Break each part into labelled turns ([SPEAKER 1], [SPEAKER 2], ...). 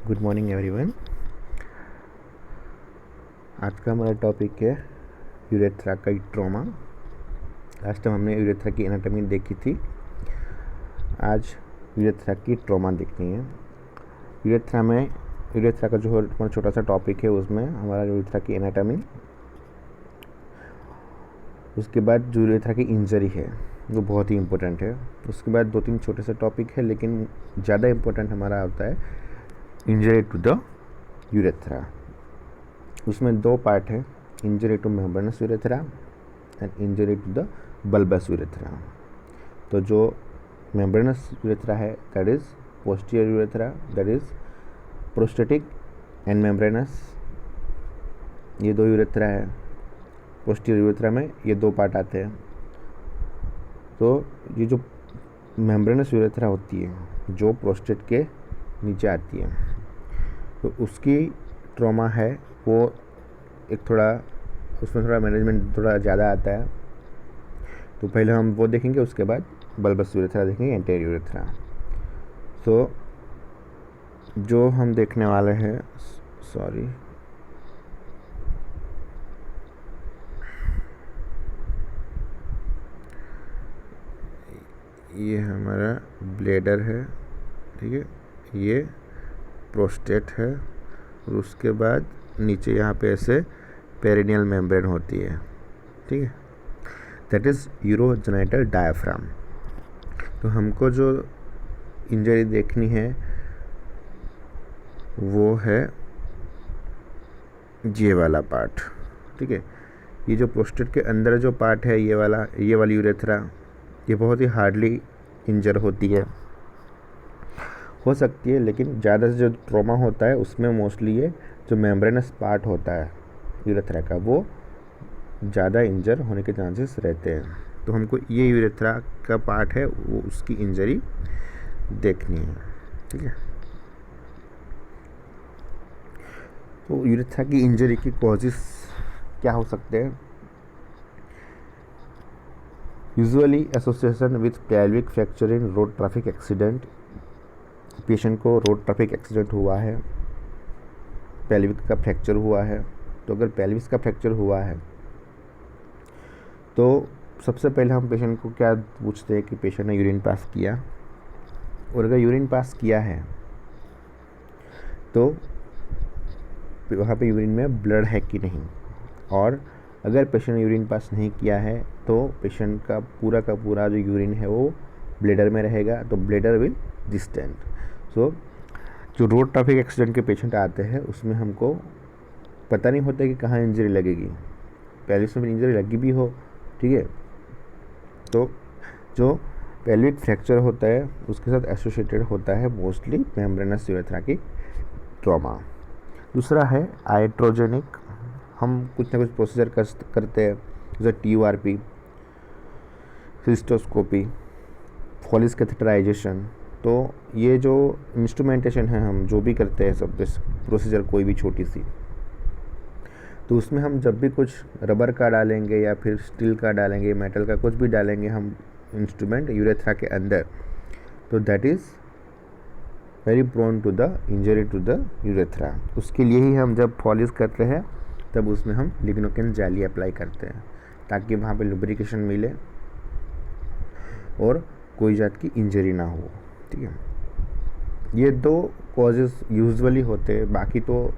[SPEAKER 1] Good morning everyone. आज का हमारा टॉपिक है यूरेथ्रा का ट्रॉमा। लास्ट टाइम हमने यूरेथ्रा की एनाटॉमी देखी थी, आज यूरेथ्रा की ट्रॉमा देखनी है। यूरेथ्रा का जो हमारा छोटा सा टॉपिक है उसमें हमारा यूरेथ्रा की एनाटॉमी, उसके बाद जो यूरेथ्रा की इंजरी है वो बहुत ही इम्पोर्टेंट है। उसके बाद 2-3 छोटे से टॉपिक है, लेकिन ज़्यादा इम्पोर्टेंट हमारा होता है इंजरी टू द यूरेथ्रा। उसमें 2 पार्ट है, injury to membranous urethra and injury to the bulbous urethra. तो जो मेम्ब्रेनस यूरेथ्रा है that is posterior urethra, that is prostatic and membranous, ये 2 यूरेथ्रा है। पोस्टीरियर यूरेथ्रा में ये 2 पार्ट आते हैं। तो ये जो मेम्ब्रेनस यूरेथ्रा होती है जो प्रोस्टेट के नीचे आती है, तो उसकी ट्रॉमा है वो एक थोड़ा, उसमें थोड़ा मैनेजमेंट थोड़ा ज़्यादा आता है। तो पहले हम वो देखेंगे, उसके बाद बल्बस यूरेथ्रा देखेंगे, एंटीरियर यूरेथ्रा। तो जो हम देखने वाले हैं, सॉरी, ये हमारा ब्लेडर है, ठीक है, ये प्रोस्टेट है, और उसके बाद नीचे यहाँ पे ऐसे पेरिनियल मेम्ब्रेन होती है, ठीक है, दैट इज़ यूरोजेनिटल डायाफ्राम। तो हमको जो इंजरी देखनी है वो है ये वाला पार्ट, ठीक है। ये जो प्रोस्टेट के अंदर जो पार्ट है ये वाली यूरेथ्रा, ये बहुत ही हार्डली इंजर होती है, हो सकती है, लेकिन ज़्यादा से जो ट्रॉमा होता है उसमें मोस्टली ये जो मेम्ब्रेनस पार्ट होता है यूरेथ्रा का वो ज़्यादा इंजर होने के चांसेस रहते हैं। तो हमको ये यूरेथ्रा का पार्ट है वो उसकी इंजरी देखनी है, ठीक है। तो यूरेथ्रा की इंजरी की कॉजेस क्या हो सकते हैं? Usually association with pelvic fracture in road traffic accident. Patient को रोड ट्रैफिक एक्सीडेंट हुआ है, पेल्विक का फ्रैक्चर हुआ है। तो अगर पेल्विस का फ्रैक्चर हुआ है तो सबसे पहले हम पेशेंट को क्या पूछते हैं कि पेशेंट ने यूरिन पास किया, और अगर यूरिन पास किया है तो वहाँ पे यूरिन में ब्लड है कि नहीं, और अगर पेशेंट ने यूरिन पास नहीं किया है तो पेशेंट का पूरा जो यूरिन है वो ब्लेडर में रहेगा, तो ब्लेडर विल डिस्टेंड। सो जो रोड ट्रैफिक एक्सीडेंट के पेशेंट आते हैं उसमें हमको पता नहीं होता कि कहाँ इंजरी लगेगी, पेल्विस में इंजरी लगी भी हो, ठीक है। तो जो पेल्विक फ्रैक्चर होता है उसके साथ एसोसिएटेड होता है मोस्टली मेम्ब्रेनस यूरेथ्रा की ट्रॉमा। दूसरा है आइट्रोजेनिक। हम कुछ ना कुछ प्रोसीजर करते हैं, जैसे TURP, सिस्टोस्कोपी, फॉलिस कैथेटराइजेशन। तो ये जो इंस्ट्रूमेंटेशन है हम जो भी करते हैं सब प्रोसीजर कोई भी छोटी सी, तो उसमें हम जब भी कुछ रबर का डालेंगे या फिर स्टील का डालेंगे, मेटल का कुछ भी डालेंगे हम इंस्ट्रूमेंट यूरेथ्रा के अंदर, तो that is very prone to the injury to the urethra. उसके लिए ही हम जब पॉलिश करते हैं तब उसमें हम लिग्नोकेन जेली अप्लाई करते हैं ताकि वहाँ पे लुब्रिकेशन मिले और कोई जात की इंजरी ना हो, ठीक है। ये 2 कॉजेज़ यूजुअली होते हैं। बाकी तो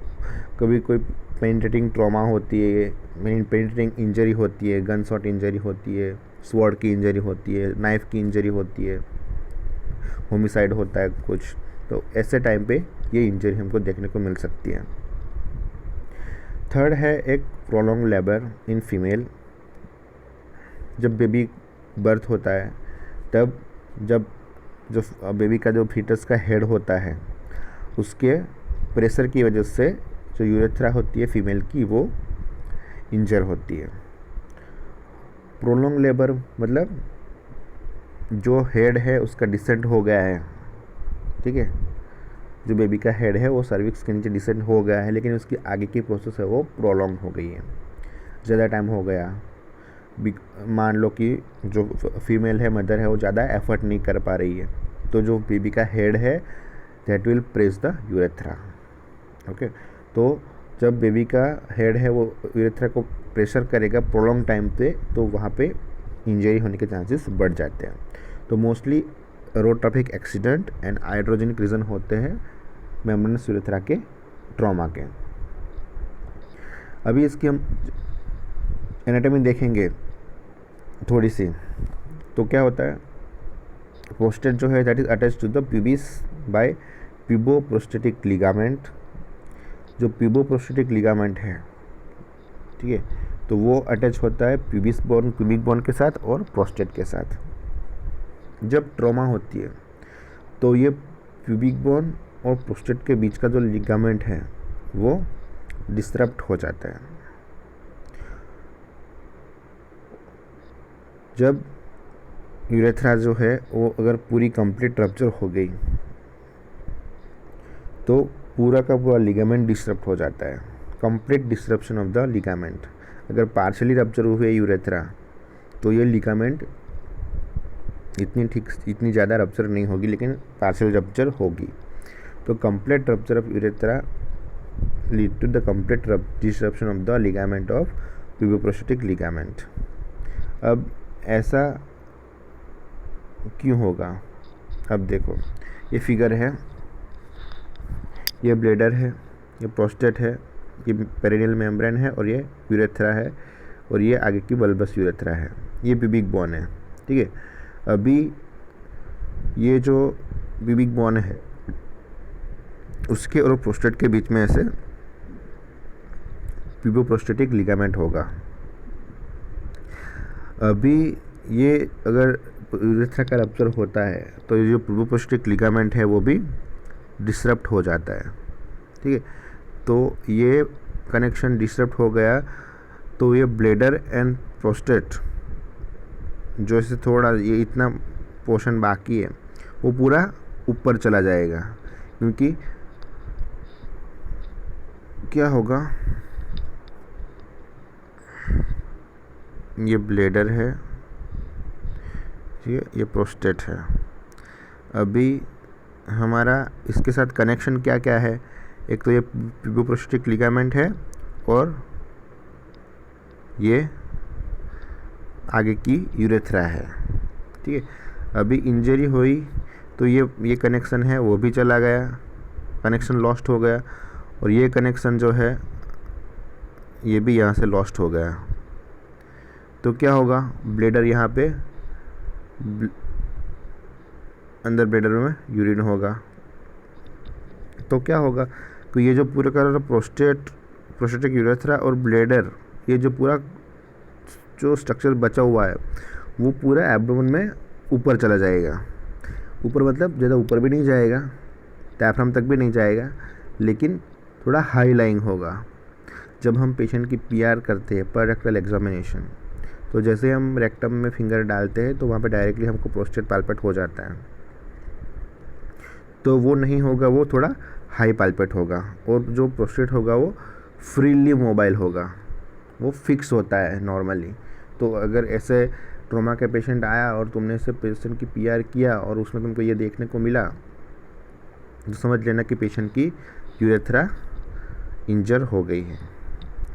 [SPEAKER 1] कभी कोई पेनिट्रेटिंग ट्रॉमा होती है, पेनिट्रेटिंग इंजरी होती है, गन शॉट इंजरी होती है, स्वॉर्ड की इंजरी होती है, नाइफ़ की इंजरी होती है, होमिसाइड होता है कुछ, तो ऐसे टाइम पे ये इंजरी हमको देखने को मिल सकती है। थर्ड है एक प्रोलॉन्ग लेबर इन फीमेल। जब बेबी बर्थ होता है तब जब जो बेबी का जो फीटस का हेड होता है उसके प्रेशर की वजह से जो यूरेथ्रा होती है फीमेल की वो इंजर होती है। प्रोलॉन्ग लेबर मतलब जो हेड है उसका डिसेंट हो गया है, ठीक है, जो बेबी का हेड है वो सर्विक्स के नीचे डिसेंट हो गया है, लेकिन उसकी आगे की प्रोसेस है वो प्रोलॉन्ग हो गई है, ज़्यादा टाइम हो गया। मान लो कि जो फीमेल है, मदर है, वो ज़्यादा एफर्ट नहीं कर पा रही है, तो जो बेबी का हेड है that will press the urethra, okay, तो जब बेबी का हेड है वो यूरेथ्रा को प्रेशर करेगा प्रोलॉन्ग टाइम पे, तो वहाँ पे इंजरी होने के चांसेस बढ़ जाते हैं। तो mostly road traffic accident and hydrogenic reason होते हैं मेम्ब्रेनस यूरेथ्रा के ट्रॉमा के। अभी इसकी हम एनाटॉमी देखेंगे थोड़ी सी, तो क्या होता है, प्रोस्टेट जो है that is attach to the pubis by puboprostatic ligament. जो प्यूबोप्रोस्टेटिक लिगामेंट है, ठीक है, तो वो अटैच होता है प्यूबिक बोन के साथ और प्रोस्टेट के साथ। जब ट्रॉमा होती है तो ये प्यूबिक बोन और प्रोस्टेट के बीच का जो लिगामेंट है वो डिस्टर्ब हो जाता है। जब यूरेथ्रा जो है वो अगर पूरी कंप्लीट रप्चर हो गई तो पूरा का पूरा लिगामेंट डिस्टर्ब हो जाता है, complete disruption of the ligament. अगर पार्शली रप्चर हुए यूरेथ्रा तो ये लिगामेंट इतनी ज़्यादा रप्चर नहीं होगी, लेकिन पार्शियल रप्चर होगी। तो complete rupture of urethra lead to the complete disruption of the ligament of puboprostatic ligament. अब ऐसा क्यों होगा? अब देखो, ये फिगर है, ये ब्लैडर है, ये प्रोस्टेट है, ये पेरिनियल मेम्ब्रेन है और ये यूरेथ्रा है और ये आगे की बल्बस यूरेथ्रा है, ये प्यूबिक बोन है, ठीक है। अभी ये जो प्यूबिक बोन है उसके और प्रोस्टेट के बीच में ऐसे प्यूबोप्रोस्टेटिक लिगामेंट होगा। अभी ये अगर यूरेथ्रा का रप्चर होता है तो ये जो प्यूबोप्रोस्टेटिक लिगामेंट है वो भी डिस्टर्ब हो जाता है, ठीक है। तो ये कनेक्शन डिस्टर्ब हो गया तो ये ब्लैडर एंड प्रोस्टेट जो इससे थोड़ा ये इतना पोर्शन बाकी है वो पूरा ऊपर चला जाएगा, क्योंकि क्या होगा, ये ब्लैडर है, ठीक है, ये प्रोस्टेट है। अभी हमारा इसके साथ कनेक्शन क्या क्या है, एक तो ये प्यूबोप्रोस्टेटिक लिगामेंट है और ये आगे की यूरेथ्रा है, ठीक है। अभी इंजरी हुई तो ये कनेक्शन है वो भी चला गया, कनेक्शन लॉस्ट हो गया, और ये कनेक्शन जो है ये भी यहाँ से लॉस्ट हो गया। तो क्या होगा, ब्लैडर यहाँ पे अंदर ब्लैडर में यूरिन होगा, तो क्या होगा कि ये जो पूरा का प्रोस्टेटिक यूरेथ्रा और ब्लैडर, ये जो पूरा जो स्ट्रक्चर बचा हुआ है वो पूरा एब्डोमेन में ऊपर चला जाएगा। ऊपर मतलब ज़्यादा ऊपर भी नहीं जाएगा, डायफ्राम तक भी नहीं जाएगा, लेकिन थोड़ा हाई लाइंग होगा। जब हम पेशेंट की पीआर करते हैं, पर रेक्टल एग्जामिनेशन, तो जैसे हम रेक्टम में फिंगर डालते हैं तो वहाँ पे डायरेक्टली हमको प्रोस्टेट पाल्पेट हो जाता है, तो वो नहीं होगा, वो थोड़ा हाई पाल्पेट होगा, और जो प्रोस्टेट होगा वो फ्रीली मोबाइल होगा, वो फिक्स होता है नॉर्मली। तो अगर ऐसे ट्रॉमा का पेशेंट आया और तुमने ऐसे पेशेंट की पीआर किया और उसमें तुमको ये देखने को मिला, तो समझ लेना कि पेशेंट की यूरेथ्रा इंजर हो गई है,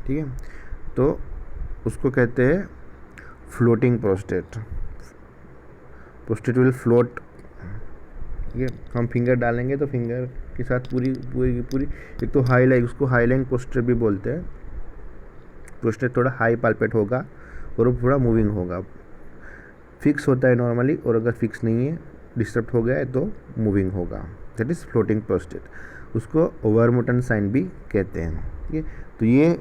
[SPEAKER 1] ठीक है। तो उसको कहते हैं floating prostate. Prostate will float, ठीक है। हम फिंगर डालेंगे तो फिंगर के साथ पूरी एक तो हाई लाइंग, उसको हाई लाइंग प्रोस्टेट भी बोलते हैं। प्रोस्टेट थोड़ा हाई पाल्पेट होगा और वो थोड़ा मूविंग होगा, फिक्स होता है नॉर्मली, और अगर फिक्स नहीं है, डिस्टर्ब हो गया है तो मूविंग होगा, दैट इज़ फ्लोटिंग प्रोस्टेट। उसको वर्मुटन साइन भी कहते हैं, ठीक है। तो ये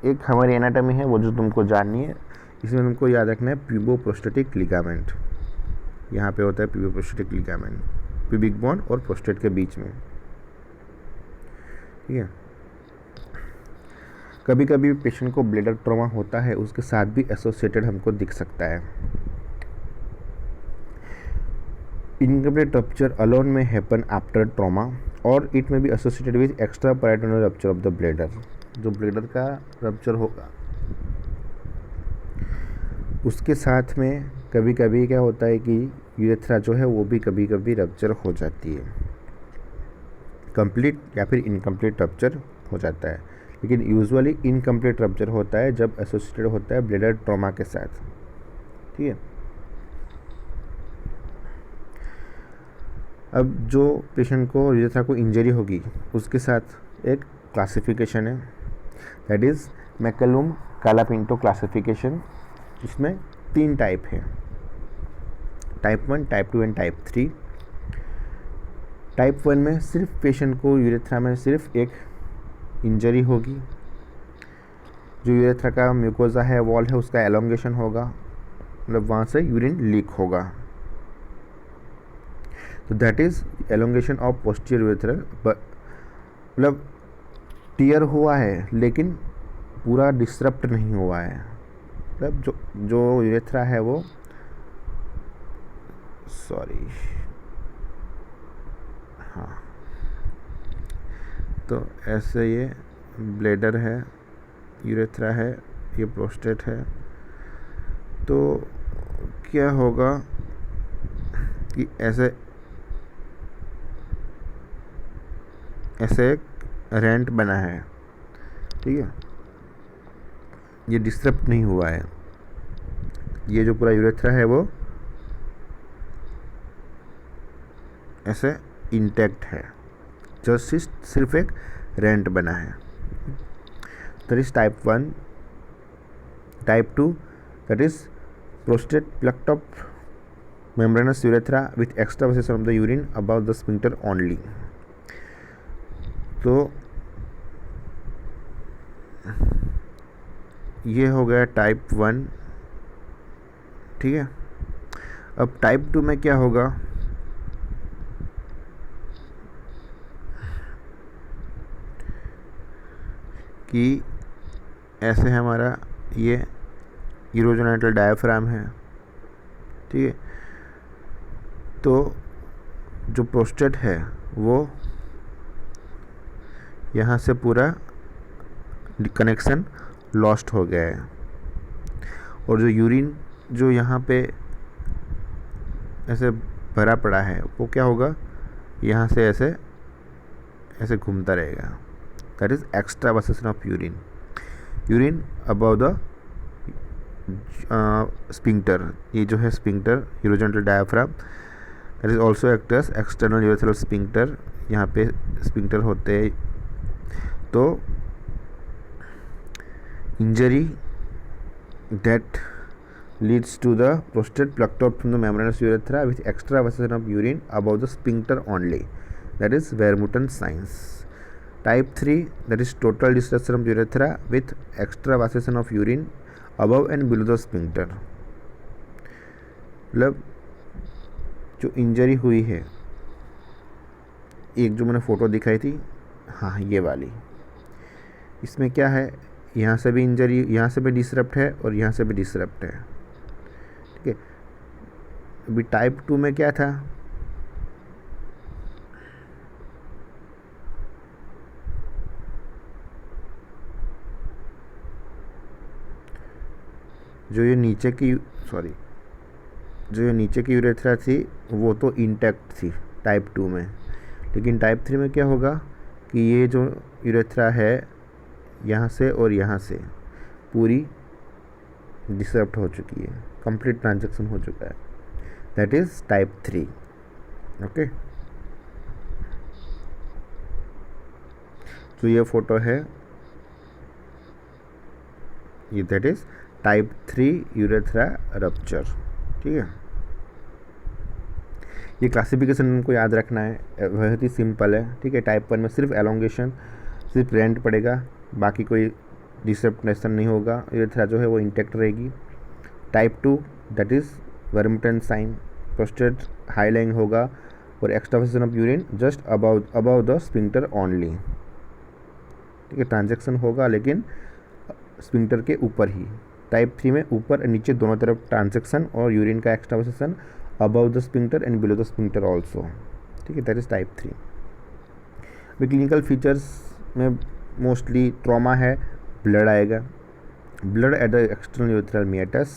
[SPEAKER 1] एक हमारी एनाटॉमी है वो जो तुमको जाननी है। इसमें तुमको याद रखना है प्यूबोप्रोस्टेटिक लिगामेंट, यहाँ पे होता है प्यूबोप्रोस्टेटिक लिगामेंट प्यूबिक बोन और प्रोस्टेट के बीच में, ठीक है। कभी कभी पेशेंट को ब्लैडर ट्रॉमा होता है, उसके साथ भी एसोसिएटेड हमको दिख सकता है। इनकम्प्लीट रप्चर अलोन में हैपन आफ्टर ट्रॉमा और इट में be associated with extra peritoneal rupture of the bladder. जो ब्लैडर का रप्चर होगा उसके साथ में कभी कभी क्या होता है कि यूरेथ्रा जो है वो भी कभी कभी रप्चर हो जाती है। कंप्लीट या फिर इनकम्प्लीट रप्चर हो जाता है, लेकिन यूजुअली इनकम्प्लीट रप्चर होता है जब एसोसिएटेड होता है ब्लेडर ट्रॉमा के साथ। ठीक है, अब जो पेशेंट को यूरेथ्रा को इंजरी होगी उसके साथ एक क्लासिफिकेशन है, दैट इज़ मैकलुम कालापिंटो क्लासिफिकेशन। इसमें 3 टाइप है, type 1, type 2 and type 3। Type 1 में सिर्फ पेशेंट को यूरेथ्रा में सिर्फ एक इंजरी होगी, जो यूरेथ्रा का म्यूकोजा है, वॉल है, उसका एलोंगेशन होगा, मतलब वहाँ से यूरिन लीक होगा, तो that is elongation of posterior urethral. मतलब टीयर हुआ है लेकिन पूरा डिस्टर्ब नहीं हुआ है, मतलब जो यूरेथ्रा है वो हाँ, तो ऐसे ये ब्लेडर है, यूरेथ्रा है, ये प्रोस्टेट है। तो क्या होगा कि ऐसे एक रेंट बना है, ठीक है, ये डिस्टर्ब नहीं हुआ है, ये जो पूरा यूरेथ्रा है वो ऐसे इंटैक्ट है, जस्ट सिर्फ एक रेंट बना है। That is type 1। Type 2 that is prostate plucked of membranous urethra with extravasation of the urine above the sphincter only। तो ये हो गया टाइप 1, ठीक है। अब टाइप 2 में क्या होगा कि ऐसे हमारा ये यूरोजेनाइटल डायफ्राम है, ठीक है। तो जो प्रोस्टेट है वो यहाँ से पूरा कनेक्शन लॉस्ट हो गया है, और जो यूरिन जो यहाँ पे ऐसे भरा पड़ा है वो क्या होगा, यहाँ से ऐसे घूमता रहेगा। That is extravasation of urine above the sphincter. ये जो है sphincter urogenital diaphragm, that is also act as external urethral sphincter. यहाँ पे स्पिंक्टर होते हैं। तो injury that leads to the prostate plucked out from the membranous urethra with extravasation of urine above the sphincter only, that is Vermeulen signs। Type 3 that is total destruction of urethra with extravasation of urine above and below the sphincter। मतलब जो injury हुई है, एक जो मैंने photo दिखाई थी, हाँ ये वाली, इसमें क्या है, यहाँ से भी इंजरी, यहाँ से भी डिसरप्ट है और यहाँ से भी डिसरप्ट है, ठीक है। अभी टाइप 2 में क्या था, जो ये नीचे की यूरेथ्रा थी वो तो इंटैक्ट थी टाइप 2 में, लेकिन टाइप 3 में क्या होगा कि ये जो यूरेथ्रा है यहाँ से और यहाँ से पूरी डिसरप्ट हो चुकी है, कंप्लीट ट्रांजैक्शन हो चुका है, दैट इज़ टाइप 3। ओके, तो ये फोटो है, ये that is type 3 urethra rupture, ठीक है। ये क्लासिफिकेशन को याद रखना है, बहुत ही सिंपल है, ठीक है। टाइप 1 में सिर्फ एलोंगेशन, सिर्फ रेंट पड़ेगा, बाकी कोई डिसरप्टेशन नहीं होगा, यूरेथ्रा जो है वो इंटैक्ट रहेगी। Type 2 that is Vermooten sign, prostate high lying होगा और extravasation of urine just above the sphincter only, ठीक है। ट्रांजैक्शन होगा लेकिन स्पिंक्टर के ऊपर ही। टाइप 3 में ऊपर और नीचे दोनों तरफ ट्रांजैक्शन और यूरिन का extravasation above the sphincter and below the sphincter also, ठीक है। That is type 3। अभी क्लिनिकल फीचर्स में मोस्टली ट्रॉमा है, ब्लड आएगा, blood at the external urethral meatus,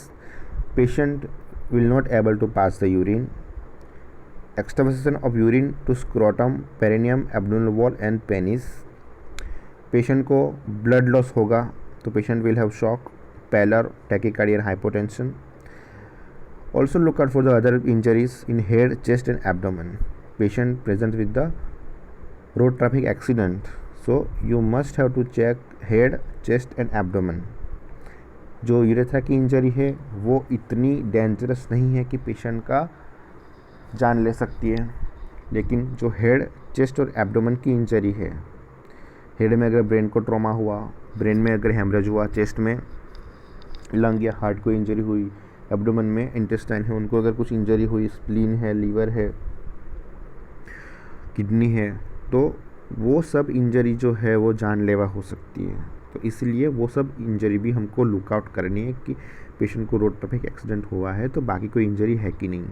[SPEAKER 1] patient will not able to pass the urine, extravasation of urine to scrotum, perineum, abdominal wall and penis. Patient को blood loss होगा तो patient will have shock, pallor, tachycardia, hypotension. Also look out for the other injuries in head, chest and abdomen. Patient present with the road traffic accident, so you must have to check head, chest and abdomen. जो urethra की injury है वो इतनी dangerous नहीं है कि patient का जान ले सकती है, लेकिन जो हेड, चेस्ट और एब्डोमेन की इंजरी है, हेड में अगर ब्रेन को ट्रॉमा हुआ, ब्रेन में अगर हेमरेज हुआ, चेस्ट में लंग या हार्ट को इंजरी हुई, एब्डोमेन में इंटेस्टाइन है उनको अगर कुछ इंजरी हुई, स्प्लीन है, लीवर है, किडनी है, तो वो सब इंजरी जो है वो जानलेवा हो सकती है। तो इसलिए वो सब इंजरी भी हमको लुकआउट करनी है कि पेशेंट को रोड ट्रैफिक एक्सीडेंट हुआ है तो बाकी कोई इंजरी है कि नहीं।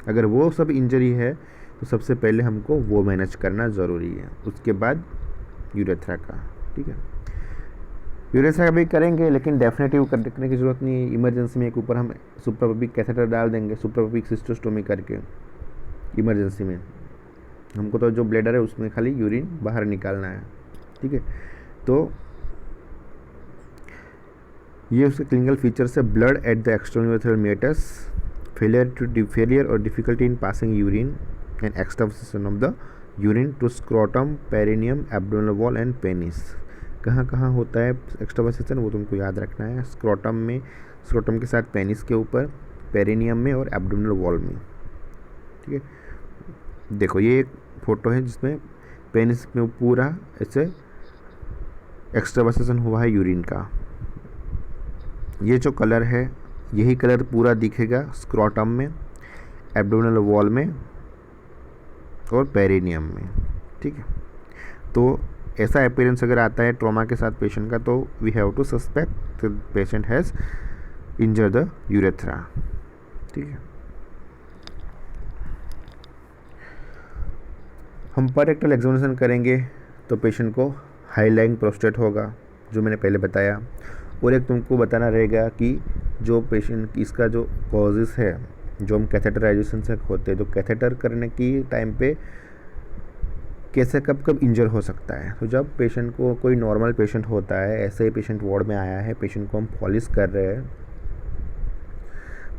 [SPEAKER 1] अगर वो सब इंजरी है तो सबसे पहले हमको वो मैनेज करना ज़रूरी है, उसके बाद यूरेथ्रा का। ठीक है, यूरेथ्रा का भी करेंगे, लेकिन डेफिनेटिव करने की ज़रूरत नहीं है। इमरजेंसी में एक ऊपर हम सुप्रापबिक कैथेटर डाल देंगे, सुप्रापबिक सिस्टोस्टोमी करके। इमरजेंसी में हमको तो जो ब्लेडर है उसमें खाली यूरिन बाहर निकालना है। ठीक है, तो ये उसके क्लिनिकल फीचर्स है। Blood at the external urethral meatus, failure और difficulty in passing urine and extravasation of the urine to scrotum, perineum, abdominal wall and penis. कहाँ कहाँ होता है एक्सट्रावर्सेशन वो तुमको याद रखना है। स्क्रोटम में, स्क्रोटम के साथ पेनिस के ऊपर, पेरिनियम में और एब्डोमिनल वॉल में। ठीक है, देखो ये एक फोटो है जिसमें पेनिस में पूरा ऐसे एक्सट्रावर्सेशन हुआ है यूरिन का। ये जो कलर है यही कलर पूरा दिखेगा स्क्रोटम में, एब्डोमिनल वॉल में और पेरिनियम में। ठीक है, तो ऐसा अपीयरेंस अगर आता है ट्रॉमा के साथ पेशेंट का, तो we have to suspect the patient has injured the urethra. ठीक है, हम पर रेक्टल एग्जामिनेशन करेंगे तो पेशेंट को हाई लाइंग प्रोस्टेट होगा, जो मैंने पहले बताया। और एक तुमको बताना रहेगा कि जो पेशेंट इसका जो कॉजेज़ है, जो हम कैथेटराइजेशन से होते हैं, तो कैथेटर करने की टाइम पे कैसे कब कब इंजर हो सकता है। तो जब पेशेंट को, कोई नॉर्मल पेशेंट होता है, ऐसे ही पेशेंट वार्ड में आया है, पेशेंट को हम फॉलिस कर रहे हैं,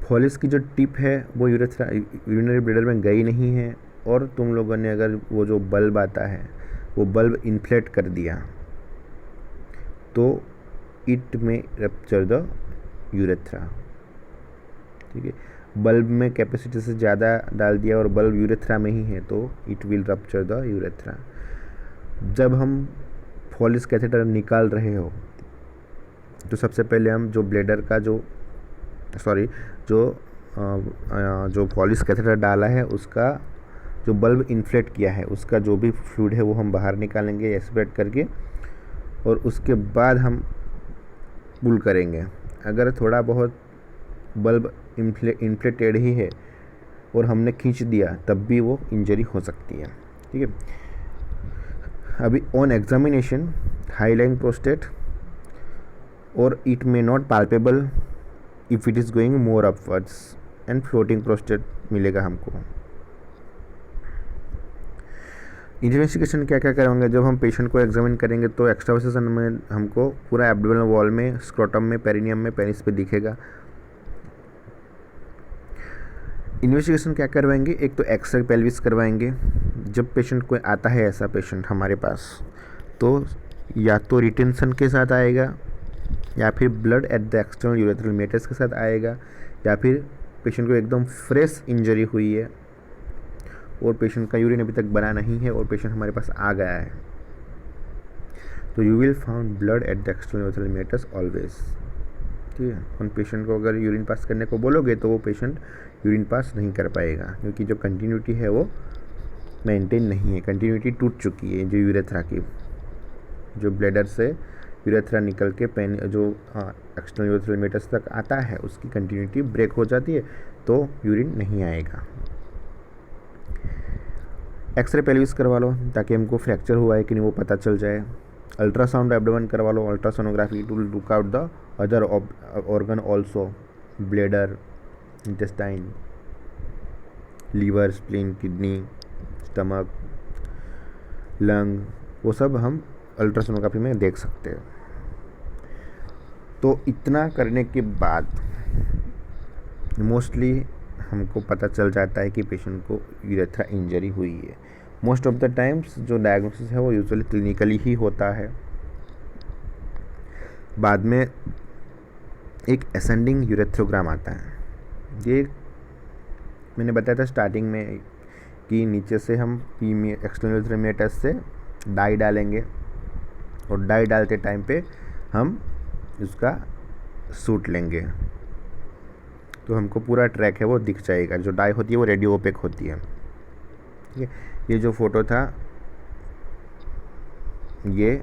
[SPEAKER 1] फॉलिस की जो टिप है वो यूरिनरी ब्लैडर में गई नहीं है, और तुम लोगों ने अगर वो जो बल्ब आता है वो बल्ब इन्फ्लेट कर दिया, तो इट में रप्चर द यूरेथ्रा। ठीक है, बल्ब में कैपेसिटी से ज़्यादा डाल दिया और बल्ब यूरेथ्रा में ही है तो it will rupture the urethra. जब हम फॉलिस कैथेटर निकाल रहे हो तो सबसे पहले हम जो ब्लेडर का जो फॉलिस कैथेटर डाला है उसका जो बल्ब इन्फ्लेट किया है उसका जो भी फ्लूइड है वो हम बाहर निकालेंगे एस्पिरेट करके, और उसके बाद हम पुल करेंगे। अगर थोड़ा बहुत बल्ब इन्फ्लेटेड ही है और हमने खींच दिया तब भी वो इंजरी हो सकती है। ठीक है, अभी on examination high lying prostate और it may not palpable if it is going more upwards and floating prostate मिलेगा हमको। इन्वेस्टिगेशन क्या क्या करेंगे जब हम पेशेंट को एग्जामिन करेंगे, तो एक्सट्रावर्सेशन में हमको पूरा एब्डोमिनल वॉल में, स्क्रोटम में, पेरिनियम में, पेनिस पे दिखेगा। इन्वेस्टिगेशन क्या करवाएंगे, एक तो एक्सरे पेल्विस करवाएंगे। जब पेशेंट कोई आता है ऐसा पेशेंट हमारे पास, तो या तो रिटेंशन के साथ आएगा, या फिर blood at the external urethral meatus के साथ आएगा, या फिर पेशेंट को एकदम फ्रेश इंजरी हुई है और पेशेंट का यूरिन अभी तक बना नहीं है और पेशेंट हमारे पास आ गया है, तो you will found blood at the external urethral meatus always. ठीक है, उन पेशेंट को अगर यूरिन पास करने को बोलोगे तो वो पेशेंट यूरिन पास नहीं कर पाएगा, क्योंकि जो कंटिन्यूटी है वो मेंटेन नहीं है, कंटिन्यूटी टूट चुकी है। जो यूरेथ्रा की, जो ब्लैडर से यूरेथ्रा निकल के जो एक्सटर्नल यूरेथ्रल मेटस तक आता है उसकी कंटिन्यूटी ब्रेक हो जाती है, तो यूरिन नहीं आएगा। एक्सरे पेल्विस करवा लो ताकि हमको फ्रैक्चर हुआ है कि नहीं वो पता चल जाए। अल्ट्रासाउंड एब्डोमेन करवा लो, ultrasonography to look out the other organ also, bladder, intestine. Liver, spleen, kidney, stomach, lung, वो सब हम अल्ट्रासोनोग्राफी में देख सकते हैं। तो इतना करने के बाद मोस्टली हमको पता चल जाता है कि पेशेंट को यूरेथ्रा इंजरी हुई है। मोस्ट ऑफ द टाइम्स जो डायग्नोसिस है वो यूजुअली क्लिनिकली ही होता है। बाद में एक असेंडिंग यूरेथ्रोग्राम आता है। ये मैंने बताया था स्टार्टिंग में कि नीचे से हम एक्सटर्नल यूरेथ्रोमीटर से डाई डालेंगे और डाई डालते टाइम पे हम उसका सूट लेंगे तो हमको पूरा ट्रैक है वो दिख जाएगा। जो डाई होती है वो रेडियो ओपेक होती है। ठीक है, ये जो फोटो था ये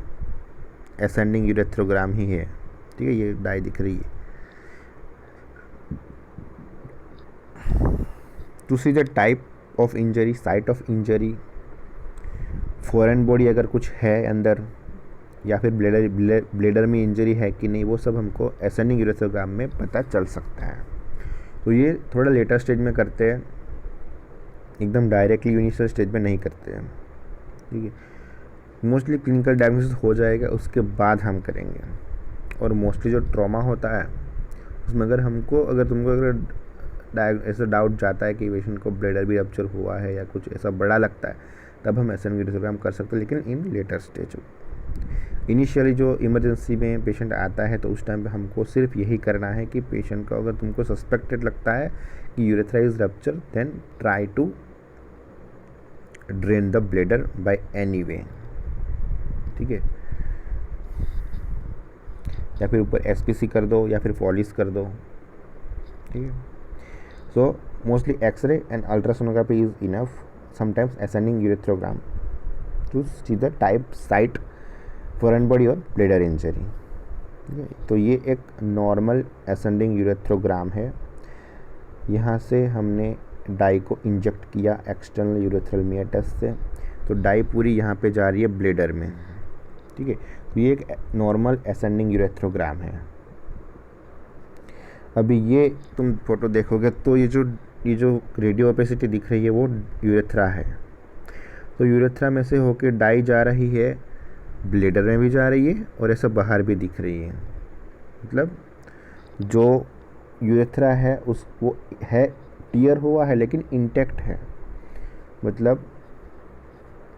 [SPEAKER 1] असेंडिंग यूरेथ्रोग्राम ही है। ठीक है, ये डाई दिख रही है। To see the type of injury, site of injury, foreign body अगर कुछ है अंदर या फिर ब्लेडर में इंजरी है कि नहीं, वो सब हमको असेंडिंग यूरेथ्रोग्राम में पता चल सकता है। तो ये थोड़ा लेटर स्टेज में करते हैं, एकदम डायरेक्टली इनिशियल स्टेज में नहीं करते हैं। ठीक है, मोस्टली क्लिनिकल डायग्नोसिस हो जाएगा उसके बाद हम करेंगे। और मोस्टली जो ट्रॉमा होता है उसमें अगर तुमको ऐसा डाउट जाता है कि पेशेंट को ब्लेडर भी रप्चर हुआ है या कुछ ऐसा बड़ा लगता है, तब हम असेंडिंग यूरेथ्रोग्राम कर सकते हैं, लेकिन इन लेटर स्टेज। इनिशियली जो इमरजेंसी में पेशेंट आता है तो उस टाइम पे हमको सिर्फ यही करना है कि पेशेंट को अगर तुमको सस्पेक्टेड लगता है कि urethra is rupture, then try to drain the bladder by any way. ठीक है, या फिर ऊपर एसपीसी कर दो या फिर फॉलिस कर दो। ठीक है, so mostly X-ray and ultrasonography is enough, sometimes ascending urethrogram to see the type, site, foreign body और ब्लेडर इंजरी। ठीक है, तो ये एक नॉर्मल असेंडिंग यूरेथ्रोग्राम है। यहाँ से हमने डाई को इंजेक्ट किया एक्सटर्नल यूरेथ्रल मियाटस से, तो डाई पूरी यहाँ पे जा रही है ब्लेडर में। ठीक है, तो ये एक नॉर्मल असेंडिंग यूरेथ्रोग्राम है। अभी ये तुम फोटो देखोगे तो ये जो रेडियो ओपेसिटी दिख रही है वो यूरेथ्रा है। तो यूरेथ्रा में से होके डाई जा रही है, ब्लेडर में भी जा रही है और ऐसा बाहर भी दिख रही है। मतलब जो यूरेथ्रा है वो है टियर हुआ है लेकिन इंटैक्ट है। मतलब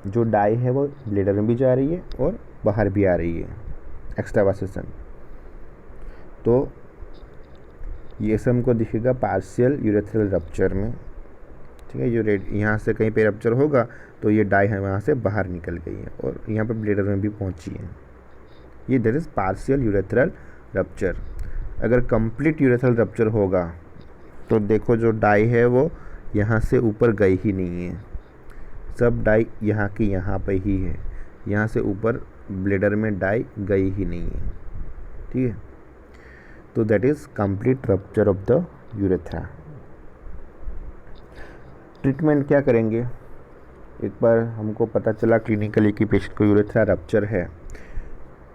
[SPEAKER 1] जो डाई है वो ब्लेडर में भी जा रही है और बाहर भी आ रही है, एक्स्ट्रावासेशन। तो ये सब हमको दिखेगा पार्शियल यूरेथ्रल रप्चर में। ठीक है, जो यहाँ से कहीं पे रप्चर होगा तो ये डाई है वहाँ से बाहर निकल गई है और यहाँ पे ब्लेडर में भी पहुँची है। ये that is partial urethral rupture. अगर कंप्लीट यूरेथ्रल रप्चर होगा तो देखो जो डाई है वो यहाँ से ऊपर गई ही नहीं है, सब डाई यहाँ की यहाँ पे ही है, यहाँ से ऊपर ब्लेडर में डाई गई ही नहीं है। ठीक है, तो that is complete rupture of the urethra. Treatment क्या करेंगे? एक बार हमको पता चला क्लिनिकली कि पेशेंट को यूरेथ्रा रप्चर है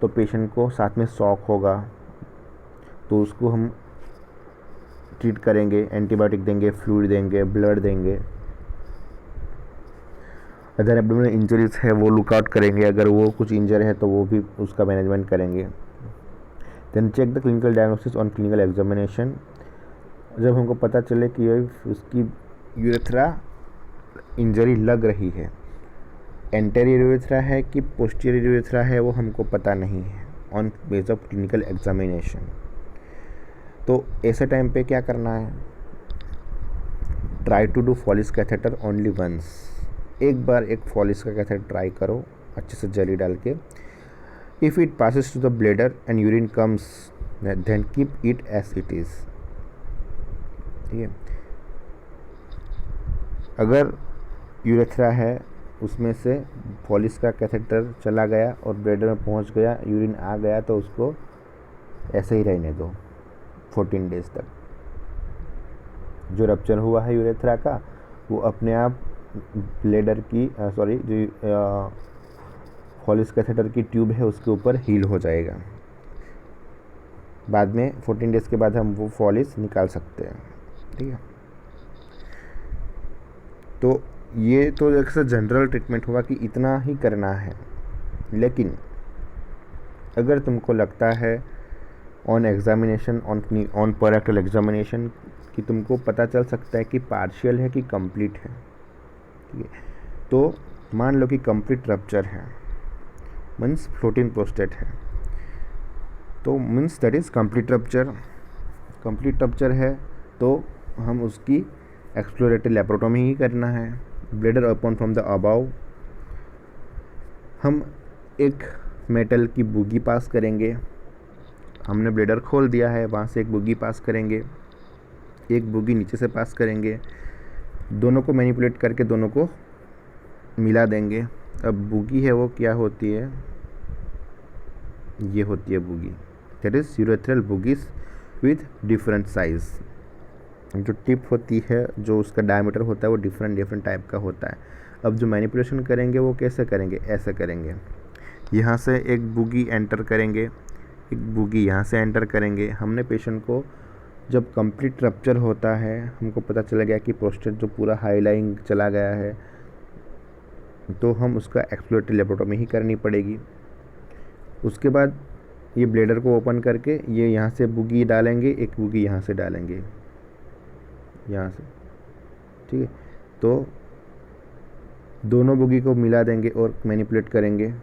[SPEAKER 1] तो पेशेंट को साथ में शॉक होगा, तो उसको हम ट्रीट करेंगे, एंटीबायोटिक देंगे, फ्लूइड देंगे, ब्लड देंगे। अगर एब्डोमिनल इंजरीज है वो लुकआउट करेंगे, अगर वो कुछ इंजर है तो वो भी उसका मैनेजमेंट करेंगे। Then check the clinical diagnosis on clinical examination. जब हमको पता चले कि उसकी यूरेथ्रा इंजरी लग रही है, एंटेरियर यूरेथ्रा है कि पोस्टीरियर यूरेथ्रा है वो हमको पता नहीं है on base of clinical examination. तो ऐसे टाइम पे क्या करना है? Try to do Foley's catheter only once. एक बार एक फॉलिस का कैथेटर ट्राई करो अच्छे से जेली डाल के। If it passes to the bladder and urine comes, then keep it as it is। ठीक है, अगर यूरेथ्रा है उसमें से फॉलिस का कैथेटर चला गया और ब्लैडर में पहुंच गया, यूरिन आ गया, तो उसको ऐसे ही रहने दो 14 डेज तक। जो रप्चर हुआ है यूरेथ्रा का वो अपने आप ब्लैडर की जो फॉलिस कैथेटर की ट्यूब है उसके ऊपर हील हो जाएगा। बाद में 14 डेज़ के बाद हम वो फॉलिस निकाल सकते हैं। ठीक है, तो ये तो एक से जनरल ट्रीटमेंट हुआ कि इतना ही करना है, लेकिन अगर तुमको लगता है ऑन एग्जामिनेशन, ऑन पेरेक्टल एग्जामिनेशन, कि तुमको पता चल सकता है कि पार्शियल है कि कंप्लीट है, ठीक है, तो मान लो कि कंप्लीट रप्चर है, मीन्स फ्लोटिंग प्रोस्टेट है, तो means that is complete rupture है, तो हम उसकी एक्सप्लोरेटरी लेप्रोटोमी ही करना है। Bladder open from the above, हम एक मेटल की बुगी पास करेंगे, हमने ब्लेडर खोल दिया है, वहाँ से एक बुगी पास करेंगे, एक बुगी नीचे से पास करेंगे, दोनों को मैनिपुलेट करके दोनों को मिला देंगे। अब बुगी है वो क्या होती है, ये होती है bougie, that is urethral bougies with different size. जो टिप होती है, जो उसका डायमीटर होता है वो डिफरेंट टाइप का होता है। अब जो मैनिपुलेशन करेंगे वो कैसे करेंगे, ऐसे करेंगे, यहाँ से एक बुगी एंटर करेंगे, एक बुगी यहाँ से एंटर करेंगे। हमने पेशेंट को जब कंप्लीट रप्चर होता है, हमको पता चला गया कि प्रोस्टेट जो पूरा हाईलाइंग चला गया है, तो हम उसका एक्सप्लोरेटरी लेप्रोटोमी ही करनी पड़ेगी। उसके बाद ये ब्लेडर को ओपन करके ये यहाँ से बुगी डालेंगे, एक बुगी यहाँ से डालेंगे, यहाँ से, ठीक है, तो दोनों बुगी को मिला देंगे और मैनिपुलेट करेंगे,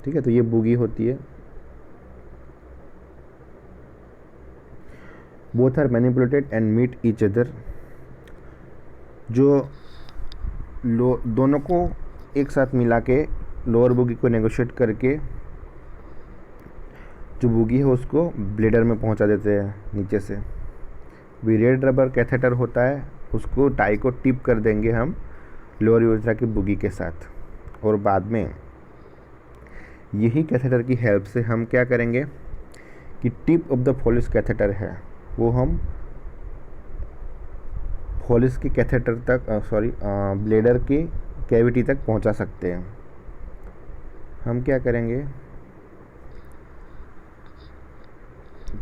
[SPEAKER 1] ठीक है। तो ये बुगी होती है, both are manipulated and meet each other. जो दोनों को एक साथ मिला के लोअर बुगी को नेगोशिएट करके जो बुगी है उसको ब्लेडर में पहुंचा देते हैं नीचे से। भी रेड रबर कैथेटर होता है, उसको टाई को टिप कर देंगे हम लोअर यूरेथ्रा की बुगी के साथ, और बाद में यही कैथेटर की हेल्प से हम क्या करेंगे कि टिप ऑफ द फोलिस कैथेटर है वो हम फोलिस की कैथेटर तक ब्लेडर की कैविटी तक पहुंचा सकते हैं। हम क्या करेंगे,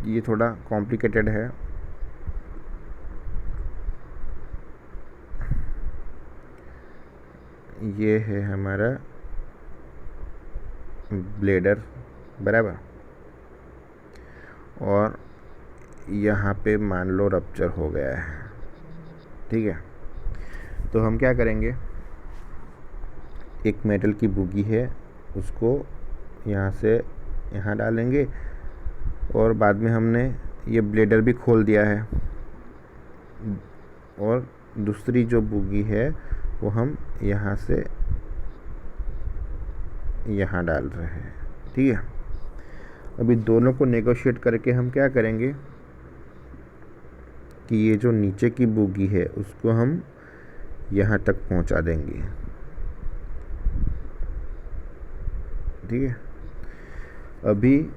[SPEAKER 1] ये थोड़ा कॉम्प्लिकेटेड है, ये है हमारा ब्लेडर, बराबर, और यहाँ पे मान लो रप्चर हो गया है, ठीक है। तो हम क्या करेंगे, एक मेटल की बुगी है उसको यहाँ से यहाँ डालेंगे, और बाद में हमने ये ब्लेडर भी खोल दिया है, और दूसरी जो बुगी है वो हम यहाँ से यहाँ डाल रहे हैं, ठीक है। अभी दोनों को नेगोशिएट करके हम क्या करेंगे कि ये जो नीचे की बुगी है उसको हम यहाँ तक पहुँचा देंगे, ठीक है। अभी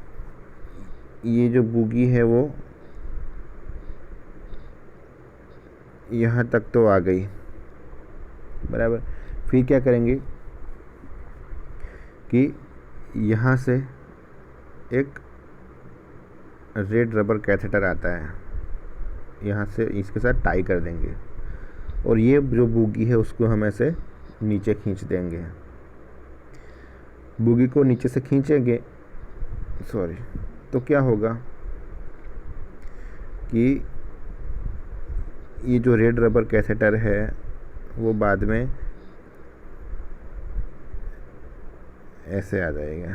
[SPEAKER 1] ये जो बुगी है वो यहाँ तक तो आ गई, बराबर। फिर क्या करेंगे कि यहाँ से एक रेड रबर कैथेटर आता है, यहाँ से इसके साथ टाई कर देंगे, और ये जो बुगी है उसको हम ऐसे नीचे खींच देंगे। बुगी को नीचे से खींचेंगे, तो क्या होगा कि ये जो रेड रबर कैथेटर है वो बाद में ऐसे आ जाएगा,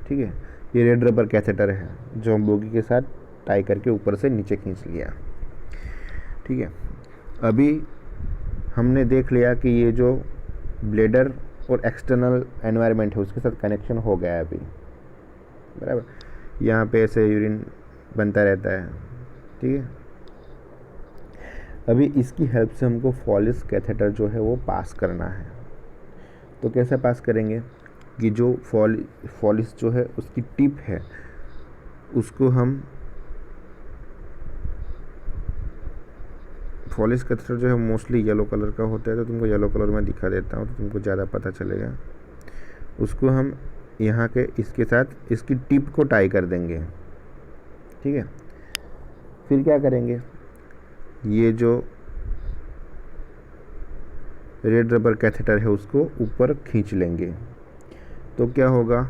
[SPEAKER 1] ठीक है। ये रेड रबर कैथेटर है जो हम बोगी के साथ टाई करके ऊपर से नीचे खींच लिया, ठीक है। अभी हमने देख लिया कि ये जो ब्लेडर और एक्सटर्नल एनवायरनमेंट है उसके साथ कनेक्शन हो गया है अभी, बराबर। यहाँ पे ऐसे यूरिन बनता रहता है, ठीक है। अभी इसकी हेल्प से हमको फॉलिस कैथेटर जो है वो पास करना है। तो कैसे पास करेंगे कि जो फॉलिस जो है उसकी टिप है उसको हम, फॉलिस कैथेटर जो है मोस्टली येलो कलर का होता है, तो तुमको येलो कलर में दिखा देता हूँ तो तुमको ज़्यादा पता चलेगा। उसको हम यहाँ के इसके साथ इसकी टिप को टाई कर देंगे, ठीक है। फिर क्या करेंगे, ये जो रेड रबर कैथेटर है उसको ऊपर खींच लेंगे तो क्या होगा,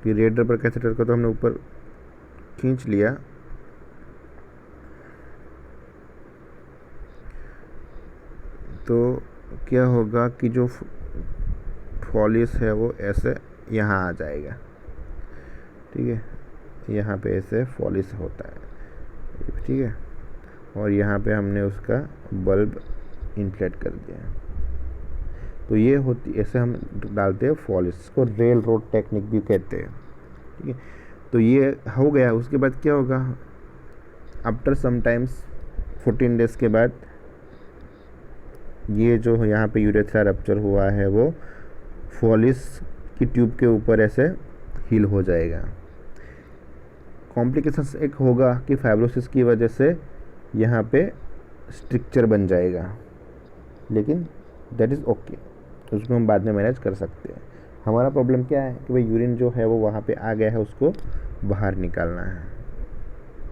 [SPEAKER 1] कि रेड रबर कैथेटर को तो हमने ऊपर खींच लिया, तो क्या होगा कि जो फॉलिस है वो ऐसे यहाँ आ जाएगा, ठीक है, यहाँ पे ऐसे फॉलिस होता है, ठीक है, और यहाँ पे हमने उसका बल्ब इन्फ्लेट कर दिया। तो ये होती, ऐसे हम डालते हैं फॉलिस को, रेल रोड टेक्निक भी कहते हैं, ठीक है। तो ये हो गया। उसके बाद क्या होगा, आफ्टर समटाइम्स 14 डेज़ के बाद ये जो यहाँ पे यूरेथ्रा रप्चर हुआ है वो फॉलिस की ट्यूब के ऊपर ऐसे हील हो जाएगा। कॉम्प्लिकेशंस एक होगा कि फाइब्रोसिस की वजह से यहाँ पे स्ट्रक्चर बन जाएगा, लेकिन दैट इज़ ओके, उसको हम बाद में मैनेज कर सकते हैं। हमारा प्रॉब्लम क्या है कि भाई यूरिन जो है वो वहाँ पे आ गया है, उसको बाहर निकालना है,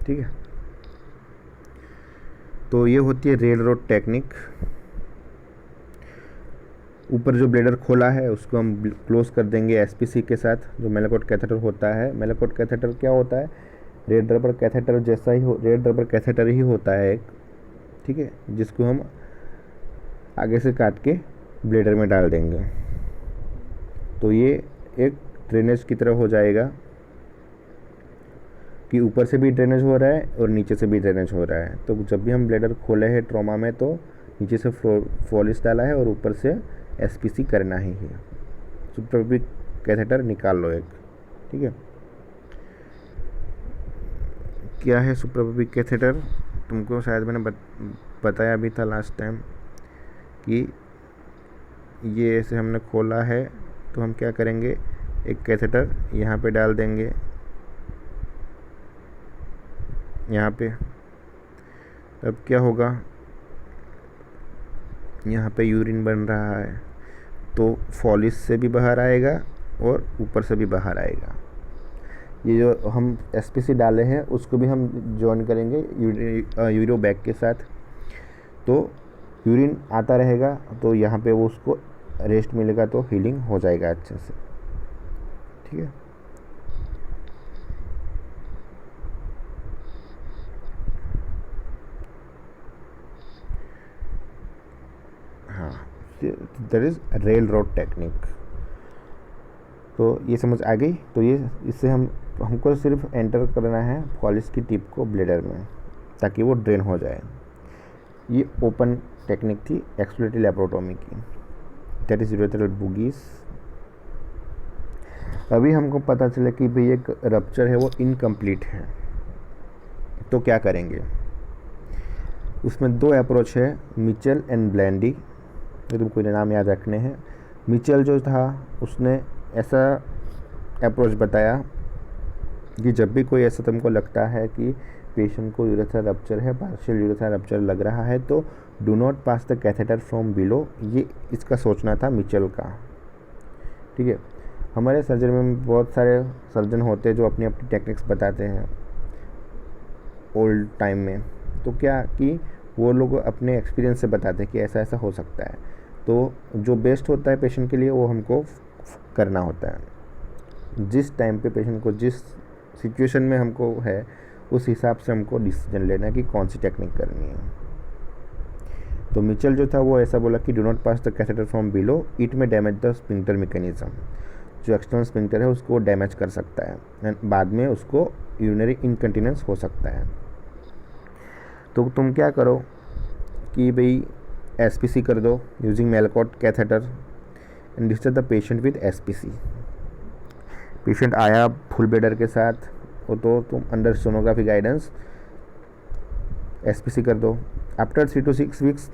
[SPEAKER 1] ठीक है। तो ये होती है रेल रोड टेक्निक। ऊपर जो ब्लेडर खोला है उसको हम क्लोज कर देंगे एसपीसी के साथ, जो मेलाकोट कैथेटर होता है। मेलाकोट कैथेटर क्या होता है, रेड रबर कैथेटर जैसा ही रेड रबर कैथेटर ही होता है एक, ठीक है, जिसको हम आगे से काट के ब्लेडर में डाल देंगे। तो ये एक ड्रेनेज की तरह हो जाएगा कि ऊपर से भी ड्रेनेज हो रहा है और नीचे से भी ड्रेनेज हो रहा है। तो जब भी हम ब्लेडर खोले हैं ट्रॉमा में तो नीचे से फॉलिस डाला है और ऊपर से एसपीसी करना ही है। सुपरपिक कैथेटर निकाल लो एक, ठीक है। क्या है सुपरपिक कैथेटर, तुमको शायद मैंने बताया भी था लास्ट टाइम कि ये ऐसे हमने खोला है तो हम क्या करेंगे, एक कैथेटर यहाँ पे डाल देंगे, यहाँ पे। अब क्या होगा, यहाँ पे यूरिन बन रहा है तो फॉलिस से भी बाहर आएगा और ऊपर से भी बाहर आएगा। ये जो हम एसपीसी डाले हैं उसको भी हम जॉइन करेंगे यूरो बैग के साथ, तो यूरिन आता रहेगा तो यहाँ पे वो उसको रेस्ट मिलेगा तो हीलिंग हो जाएगा अच्छे से, ठीक है। हाँ, that is rail road technique. तो ये समझ आ गई। तो ये इससे हमको सिर्फ एंटर करना है फॉलिस की टिप को ब्लेडर में ताकि वो ड्रेन हो जाए। ये ओपन टेक्निक थी एक्सप्लोरेटरी लैप्रोटोमी की, दैट इज़ यूरेथ्रल बुगीज। अभी हमको पता चला कि भाई एक रप्चर है वो इनकम्प्लीट है, तो क्या करेंगे। उसमें 2 अप्रोच है, मिचेल एंड ब्लैंडी, ये तुमको नाम याद रखने हैं। मिचेल जो था उसने ऐसा अप्रोच बताया कि जब भी कोई ऐसा तुमको लगता है कि पेशेंट को यूरेथ्रा रप्चर है, पार्शियल यूरेथ्रा रप्चर लग रहा है, तो do not pass the catheter from below, ये इसका सोचना था मिचेल का, ठीक है। हमारे सर्जरी में बहुत सारे सर्जन होते हैं जो अपनी अपनी टेक्निक्स बताते हैं ओल्ड टाइम में, तो क्या कि वो लोग अपने एक्सपीरियंस से बताते हैं कि ऐसा ऐसा हो सकता है, तो जो बेस्ट होता है पेशेंट के लिए वो हमको करना होता है। जिस टाइम पे पेशेंट को जिस सिचुएशन में हमको है उस हिसाब से हमको डिसीजन लेना है कि कौन सी टेक्निक करनी है। तो मिचेल जो था वो ऐसा बोला कि do not pass the catheter from below, it में डैमेज द स्फिंक्टर मैकेनिज्म, जो एक्सटर्नल स्फिंक्टर है उसको डैमेज कर सकता है एंड बाद में उसको यूरिनरी इनकंटिनेंस हो सकता है। तो तुम क्या करो कि भाई एसपीसी कर दो using Malecot catheter and disturb the patient with SPC. Patient आया फुल ब्लेडर के साथ, वो तो तुम अंडर सोनोग्राफी गाइडेंस एसपीसी कर दो। आफ्टर 3 to 6 वीक्स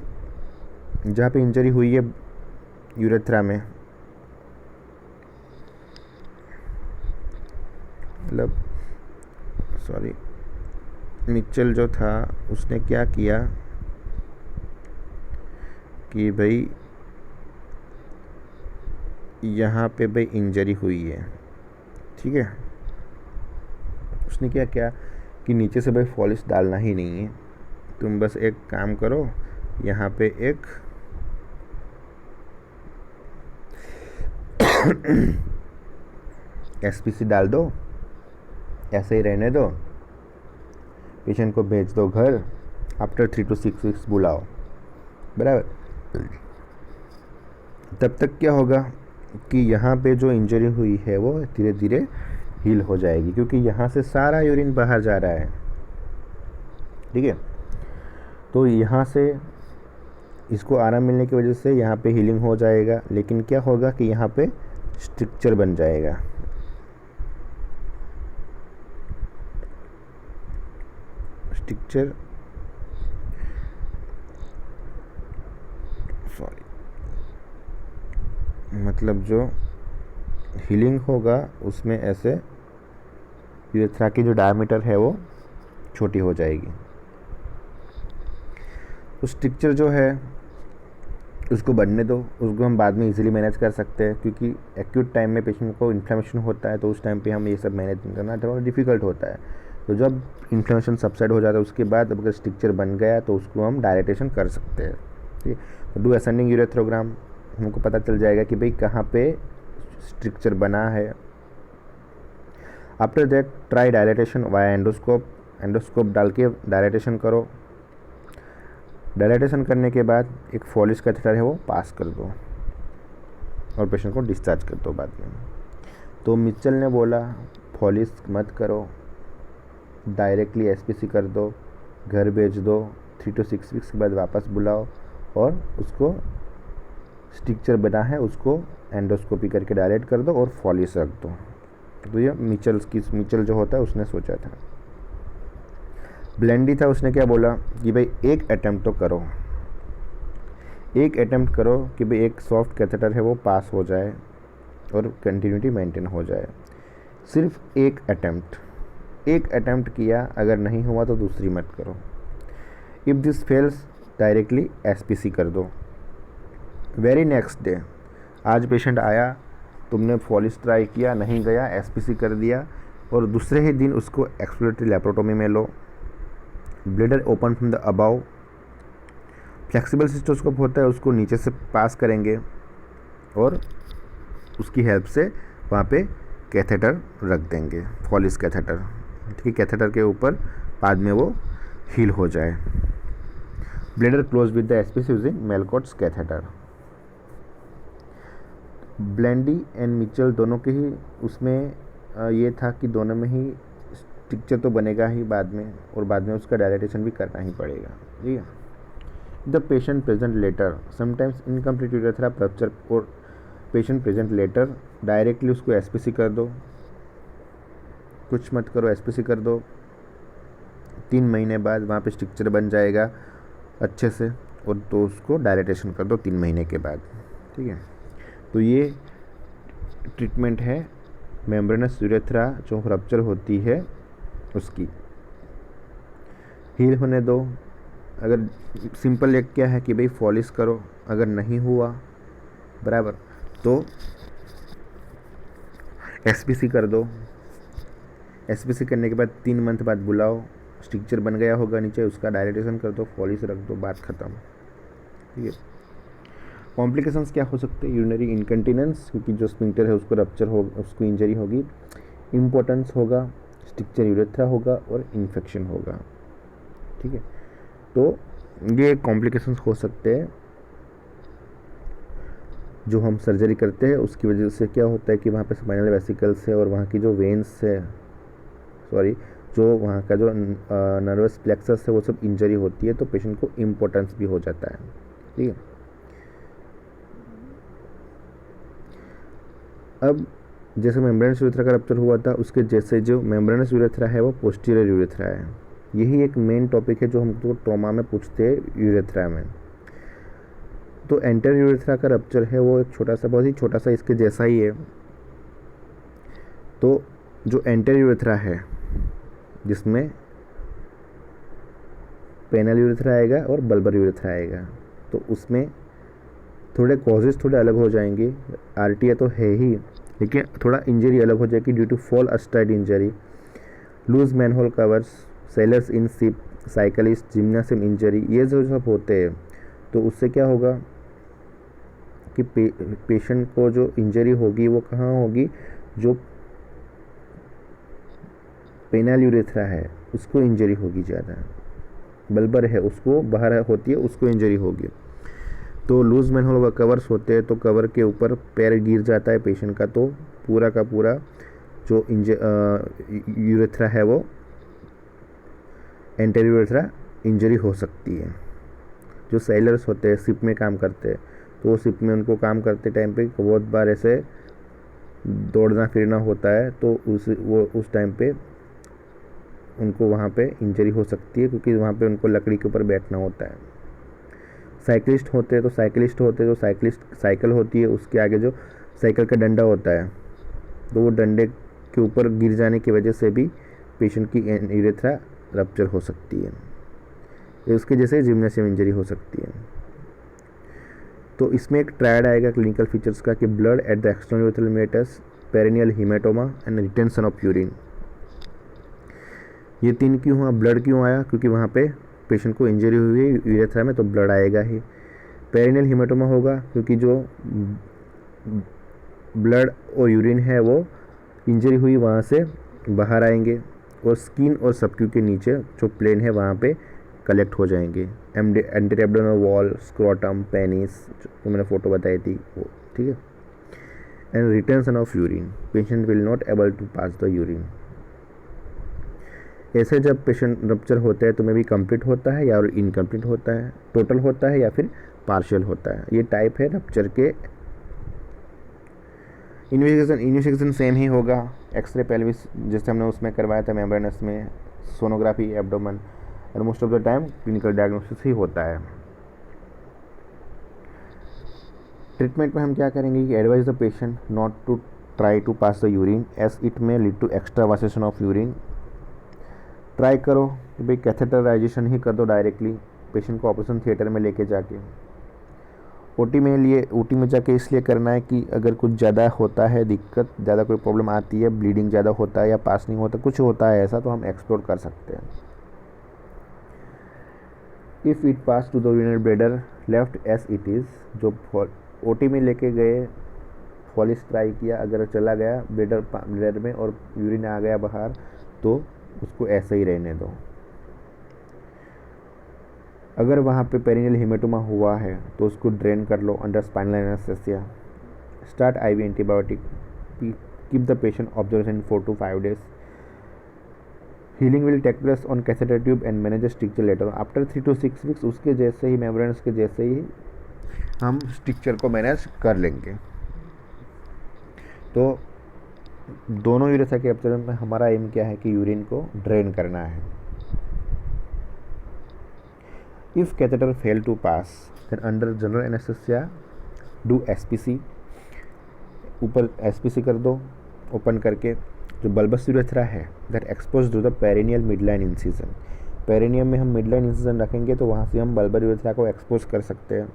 [SPEAKER 1] जहाँ पे इंजरी हुई है यूरेथ्रा में, मतलब सॉरी मिचेल जो था उसने क्या किया कि भाई यहाँ पे भाई इंजरी हुई है, ठीक है, उसने क्या किया कि नीचे से भाई फॉलिश डालना ही नहीं है, तुम बस एक काम करो, यहाँ पे एक एसपीसी डाल दो, ऐसे ही रहने दो, पेशेंट को भेज दो घर, आफ्टर 3 to 6 वीक्स बुलाओ, बराबर। तब तक क्या होगा कि यहाँ पे जो इंजरी हुई है वो धीरे धीरे हील हो जाएगी, क्योंकि यहाँ से सारा यूरिन बाहर जा रहा है, ठीक है। तो यहाँ से इसको आराम मिलने की वजह से यहाँ पे हीलिंग हो जाएगा, लेकिन क्या होगा कि यहाँ पे स्ट्रक्चर बन जाएगा, स्ट्रक्चर मतलब जो हीलिंग होगा उसमें ऐसे यूरेथ्रा की जो डायमीटर है वो छोटी हो जाएगी। तो स्ट्रक्चर जो है उसको बनने दो, उसको हम बाद में इजीली मैनेज कर सकते हैं, क्योंकि एक्यूट टाइम में पेशेंट को इन्फ्लेमेशन होता है तो उस टाइम पे हम ये सब मैनेज करना थोड़ा डिफ़िकल्ट होता है। तो जब इन्फ्लेमेशन सबसाइड हो जाता है उसके बाद अगर स्ट्रक्चर बन गया तो उसको हम डायलेटेशन कर सकते हैं, ठीक है। डू असेंडिंग यूरेथ्रोग्राम, हमको पता चल जाएगा कि भाई कहाँ पे स्ट्रक्चर बना है। After that try dilatation via endoscope, endoscope डाल के डायलेटेशन करो। डायलेटेशन करने के बाद एक फॉलिश कैथेटर है वो पास कर दो और पेशेंट को डिस्चार्ज कर दो बाद में। तो मिचल ने बोला फॉलिश मत करो, डायरेक्टली एसपीसी कर दो, घर भेज दो, 3 to 6 वीक्स के बाद वापस बुलाओ और उसको स्ट्रक्चर बना है उसको एंडोस्कोपी करके डायलेट कर दो और फॉलिश रख दो। तो ये मिचल जो होता है उसने सोचा था। ब्लेंडी था, उसने क्या बोला कि भाई एक अटेम्प्ट तो करो, एक अटेम्प्ट करो कि भाई एक सॉफ्ट कैथेटर है वो पास हो जाए और कंटिन्यूटी मेंटेन हो जाए। सिर्फ एक अटेम्प्ट किया, अगर नहीं हुआ तो दूसरी मत करो। If this fails directly SPC कर दो। वेरी नेक्स्ट डे, आज पेशेंट आया, तुमने फॉलिश ट्राई किया, नहीं गया, एसपीसी कर दिया और दूसरे ही दिन उसको एक्सप्लोरेटरी लैप्रोटोमी में लो। Bladder open from the above, flexible cystoscope होता है उसको नीचे से पास करेंगे और उसकी हेल्प से वहाँ पे कैथेटर रख देंगे, फॉलिश कैथेटर, ठीक है। कैथेटर के ऊपर बाद में वो हील हो जाए। Bladder close with the SPC using Malecot's catheter. Blandy and Mitchell दोनों के ही उसमें ये था कि दोनों में ही स्ट्रक्चर तो बनेगा ही बाद में और बाद में उसका डायलेटेशन भी करना ही पड़ेगा, ठीक है। The patient present later, sometimes incomplete urethra rupture और पेशेंट प्रेजेंट लेटर, डायरेक्टली उसको एसपीसी कर दो, कुछ मत करो, एसपीसी कर दो। 3 महीने बाद वहाँ पे स्ट्रक्चर बन जाएगा अच्छे से और तो उसको डायलेटेशन कर दो 3 महीने के बाद, ठीक है। तो ये ट्रीटमेंट है मेम्ब्रेनस यूरेथ्रा जो रप्चर होती है उसकी। हील होने दो। अगर सिंपल एक क्या है कि भाई फॉलिश करो, अगर नहीं हुआ बराबर तो एसपीसी कर दो। एसपीसी करने के बाद 3 मंथ बाद बुलाओ, स्ट्रक्चर बन गया होगा नीचे, उसका डायलेटेशन कर दो, फॉलिश रख दो, बात ख़त्म, ठीक है। कॉम्प्लिकेशंस क्या हो सकते हैं? यूरिनरी इनकंटिनेंस, क्योंकि जो स्फिंक्टर है उसको रप्चर हो, उसको इंजरी होगी, इम्पोर्टेंस होगा, स्ट्रक्चर यूरेथ्रा होगा और इन्फेक्शन होगा, ठीक है। तो ये कॉम्प्लिकेशंस हो सकते हैं जो हम सर्जरी करते हैं उसकी वजह से। क्या होता है कि वहाँ पे स्पाइनल वेसिकल्स है और वहाँ की जो वेन्स है, जो वहाँ का जो नर्वस प्लेक्सस है वो सब इंजरी होती है, तो पेशेंट को इम्पोर्टेंस भी हो जाता है, ठीक है। अब जैसे मेम्ब्रेनस यूरेथ्रा का रप्चर हुआ था उसके जैसे जो मेम्ब्रेनस यूरेथ्रा है वो पोस्टीरियर यूरेथ्रा है। यही एक मेन टॉपिक है जो हमको ट्रॉमा में पूछते हैं यूरेथ्रा में। तो एंटीरियर यूरेथ्रा का रप्चर है वो एक छोटा सा, बहुत ही छोटा सा इसके जैसा ही है। तो जो एंटीरियर यूरेथ्रा है जिसमें पेनल यूरेथ्रा आएगा और बल्बर यूरेथ्रा आएगा, तो उसमें थोड़े कॉजेज थोड़े अलग हो जाएंगे। आरटीए तो है ही, लेकिन थोड़ा इंजरी अलग हो जाएगी due to fall astride injury. Loose manhole covers, sailors in ship, cyclist, gymnasium injury, ये जो सब होते हैं तो उससे क्या होगा कि पेशेंट को जो इंजरी होगी वो कहाँ होगी, जो पेनल यूरेथ्रा है उसको इंजरी होगी ज़्यादा, बल्बर है उसको बाहर होती है उसको इंजरी होगी। तो लूज मैनहोल व कवर्स होते हैं तो कवर के ऊपर पैर गिर जाता है पेशेंट का तो पूरा का पूरा जो यूरेथ्रा है वो एंटेरियर यूरेथ्रा इंजरी हो सकती है। जो सेलर्स होते हैं शिप में काम करते हैं तो शिप में उनको काम करते टाइम पे बहुत बार ऐसे दौड़ना फिरना होता है तो उस टाइम पे उनको वहाँ पे इंजरी हो सकती है क्योंकि वहाँ पे उनको लकड़ी के ऊपर बैठना होता है। साइकिलिस्ट होते हैं तो साइकिलिस्ट साइकिल होती है उसके आगे जो साइकिल का डंडा होता है तो वो डंडे के ऊपर गिर जाने की वजह से भी पेशेंट की यूरेथ्रा रप्चर हो सकती है, उसके जैसे जिम्नासियम इंजरी हो सकती है। तो इसमें एक ट्रायड आएगा क्लिनिकल फीचर्स का कि blood at the external urethral meatus, perineal haematoma and retention of urine. ये 3 क्यों हुआ, ब्लड क्यों आया, क्योंकि वहाँ पे पेशेंट को इंजरी हुई है यूरेथ्रा में तो ब्लड आएगा ही। पेरिनियल हीमेटोमा होगा क्योंकि जो ब्लड और यूरिन है वो इंजरी हुई वहाँ से बाहर आएंगे और स्किन और सबक्यू के नीचे जो प्लेन है वहाँ पे कलेक्ट हो जाएंगे। Anterior abdominal wall, scrotum, penis जो मैंने फ़ोटो बताई थी वो, ठीक है। And retention of urine, patient will not able to pass the urine. ऐसे जब पेशेंट रप्चर होता है तो मे भी कंप्लीट होता है या इनकम्प्लीट होता है, टोटल होता है या फिर पार्शियल होता है। ये टाइप है रप्चर के। इन्वेस्टिगेशन सेम ही होगा, एक्सरे पेल्विस जैसे हमने उसमें करवाया था मेम्ब्रेनस में, सोनोग्राफी एब्डोमेन, और most of the time clinical diagnosis ही होता है। ट्रीटमेंट में हम क्या करेंगे कि advise the patient not to try to pass the urine as it may lead to extravasation of urine. Try करो कि भाई कैथेटराइजेशन ही कर दो डायरेक्टली पेशेंट को ऑपरेशन थिएटर में लेके जाके। ओटी में जाके इसलिए करना है कि अगर कुछ ज़्यादा होता है दिक्कत, ज़्यादा कोई प्रॉब्लम आती है, ब्लीडिंग ज़्यादा होता है या पास नहीं होता, कुछ होता है ऐसा तो हम एक्सप्लोर कर सकते हैं। If it pass to the urinary bladder left as it is, जो ओटी में लेके गए फॉलिस ट्राई किया, अगर चला गया ब्लैडर में और यूरिन आ गया बाहर तो उसको ऐसे ही रहने दो। अगर वहाँ पे पेरिनियल हीमेटोमा हुआ है तो उसको ड्रेन कर लो under spinal anaesthesia. Start IV antibiotic, keep the patient observation 4 to 5 days। Healing will take place on catheter tube and manage stricture later. After 3 to 6 weeks उसके जैसे ही मेम्ब्रेन्स के जैसे ही हम स्टिक्चर को मैनेज कर लेंगे। तो दोनों यूरेथ्रा के रप्चर में हमारा एम क्या है कि यूरिन को ड्रेन करना है। If catheter fail to pass then under general anaesthesia do SPC. ऊपर एसपीसी कर दो ओपन करके। जो बल्बस यूरेथ्रा है that expose to the perineal midline incision, perineum में हम मिडलाइन इंसिजन रखेंगे तो वहाँ से हम बल्बर यूरेथ्रा को एक्सपोज कर सकते हैं।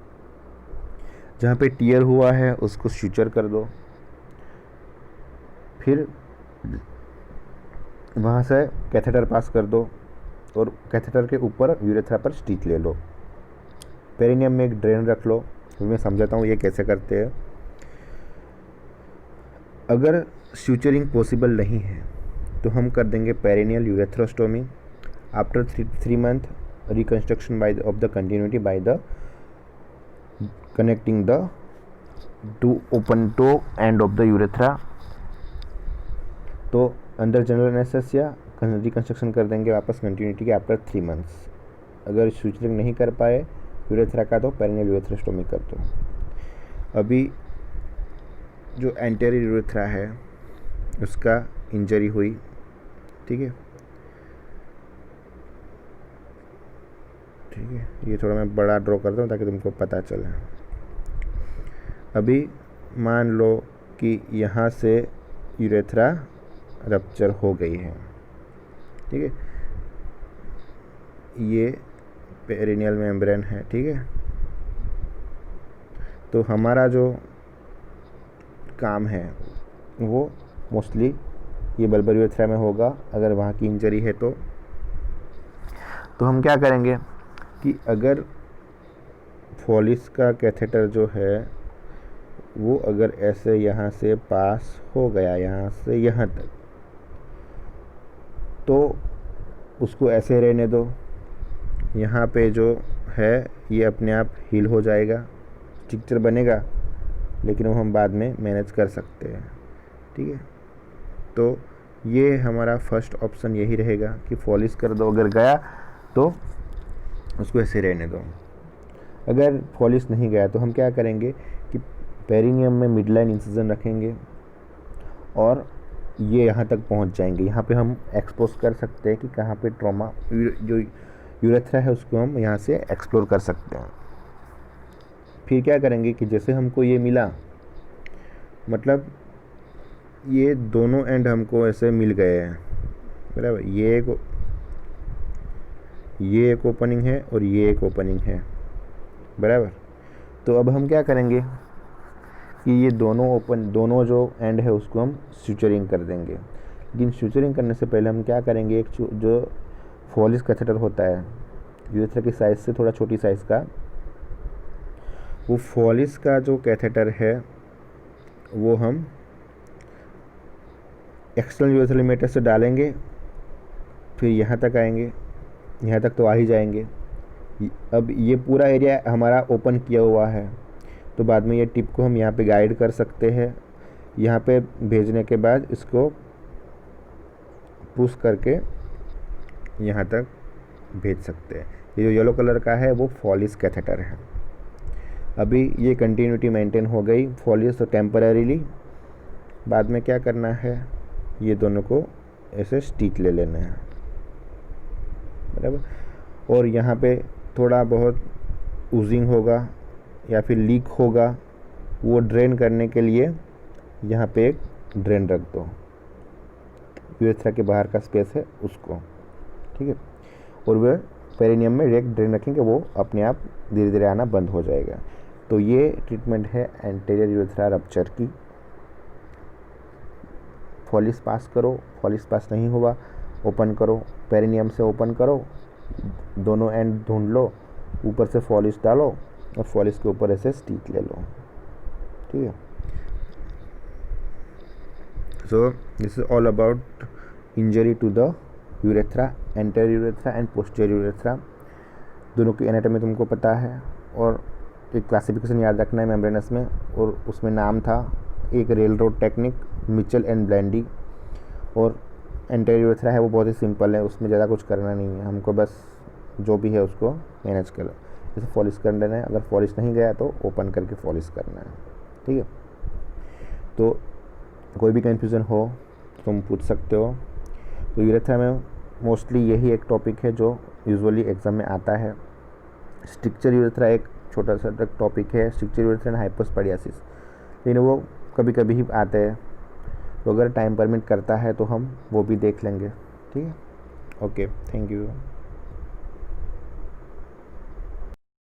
[SPEAKER 1] जहाँ पे टीयर हुआ है उसको स्यूचर कर दो, फिर वहाँ से कैथेटर पास कर दो और कैथेटर के ऊपर यूरेथ्रा पर स्टिच ले लो। पेरिनियम में एक ड्रेन रख लो, मैं समझाता हूँ ये कैसे करते हैं। अगर स्यूचरिंग पॉसिबल नहीं है तो हम कर देंगे perineal urethrostomy. After 3 month reconstruction of the continuity by the connecting the two open toe end of the urethra. तो अंडर जनरल एनेस्थीसिया रिकन्स्ट्रक्शन कर देंगे वापस कंटिन्यूटी के आफ्टर 3 months। अगर स्यूचरिंग नहीं कर पाए यूरेथ्रा का तो पेरिनियल यूरेथ्रोस्टोमी कर दो। अभी जो एंटेरियर यूरेथ्रा है उसका इंजरी हुई, ठीक है, ये थोड़ा मैं बड़ा ड्रॉ करता हूँ ताकि तुमको पता चले। अभी मान लो कि यहाँ से यूरेथ्रा रप्चर हो गई है, ठीक है, ये पेरिनियल मेम्ब्रेन है, ठीक है। तो हमारा जो काम है वो मोस्टली ये बल्बर यूरेथ्रा में होगा अगर वहाँ की इंजरी है तो हम क्या करेंगे कि अगर फॉलिस का कैथेटर जो है वो अगर ऐसे यहाँ से पास हो गया यहाँ से यहाँ तक, तो उसको ऐसे रहने दो। यहाँ पे जो है ये अपने आप हील हो जाएगा, स्ट्रक्चर बनेगा, लेकिन वो हम बाद में मैनेज कर सकते हैं। ठीक है, तो ये हमारा फर्स्ट ऑप्शन यही रहेगा कि फॉलिस कर दो, अगर गया तो उसको ऐसे रहने दो। अगर फॉलिस नहीं गया तो हम क्या करेंगे कि पेरिनियम में मिडलाइन इंसिजन रखेंगे और ये यहाँ तक पहुँच जाएंगे। यहाँ पे हम एक्सपोज कर सकते हैं कि कहाँ पे ट्रॉमा जो यूरेथ्रा है उसको हम यहाँ से एक्सप्लोर कर सकते हैं। फिर क्या करेंगे कि जैसे हमको ये मिला, मतलब ये दोनों एंड हमको ऐसे मिल गए हैं, बराबर। ये एक ओपनिंग है और ये एक ओपनिंग है, बराबर। तो अब हम क्या करेंगे कि ये दोनों जो एंड है उसको हम स्यूचरिंग कर देंगे। लेकिन स्यूचरिंग करने से पहले हम क्या करेंगे, एक जो फॉलिस कैथेटर होता है यूरेथ्रा की साइज से थोड़ा छोटी साइज़ का, वो फॉलिस का जो कैथेटर है वो हम एक्सटर्नल यूरेथ्रल मीटर से डालेंगे, फिर यहाँ तक आएंगे, यहाँ तक तो आ ही जाएंगे। अब ये पूरा एरिया हमारा ओपन किया हुआ है, तो बाद में ये टिप को हम यहाँ पे गाइड कर सकते हैं। यहाँ पे भेजने के बाद इसको पुश करके यहाँ तक भेज सकते हैं। ये जो येलो कलर का है वो फॉलिस कैथेटर है। अभी ये कंटिन्यूटी मेंटेन हो गई फॉलिस तो टेम्परेरीली। बाद में क्या करना है, ये दोनों को ऐसे स्टिच ले लेना है, बराबर। और यहाँ पे थोड़ा बहुत ऊजिंग होगा या फिर लीक होगा, वो ड्रेन करने के लिए यहाँ पे एक ड्रेन रख दो, यूरेथ्रा के बाहर का स्पेस है उसको। ठीक है, और वह पेरिनियम में एक ड्रेन रखेंगे, वो अपने आप धीरे धीरे आना बंद हो जाएगा। तो ये ट्रीटमेंट है एंटीरियर यूरेथ्रा रप्चर की। फॉलिस पास करो, फॉलिस पास नहीं हुआ ओपन करो, पेरिनियम से ओपन करो, दोनों एंड ढूंढ लो, ऊपर से फॉलिस डालो और फॉलिस के ऊपर ऐसे स्टिच ले लो। ठीक है, so this is all about injury to the urethra, anterior urethra and posterior urethra. दोनों की एनाटॉमी तुमको पता है, और एक क्लासिफिकेशन याद रखना है मेम्ब्रेनस में, और उसमें नाम था एक rail road technique, Mitchell and Blandy. और एंटीरियर यूरेथ्रा है वो बहुत ही सिंपल है, उसमें ज़्यादा कुछ करना नहीं है, हमको बस जो भी है उसको मैनेज कर जैसे फॉलिस कर लेना है। अगर फॉलिस नहीं गया तो ओपन करके फॉलिस करना है। ठीक है, तो कोई भी कन्फ्यूज़न हो तुम पूछ सकते हो। तो यूरेथ्रा में मोस्टली यही एक टॉपिक है जो यूजुअली एग्ज़ाम में आता है। स्ट्रक्चर यूरेथ्रा एक छोटा सा टॉपिक है, स्ट्रक्चर यूरेथ्रा एंड हाइपोस्पाडियासिस, लेकिन वो कभी कभी ही आते हैं, तो अगर टाइम परमिट करता है तो हम वो भी देख लेंगे। ठीक है, ओके, थैंक यू।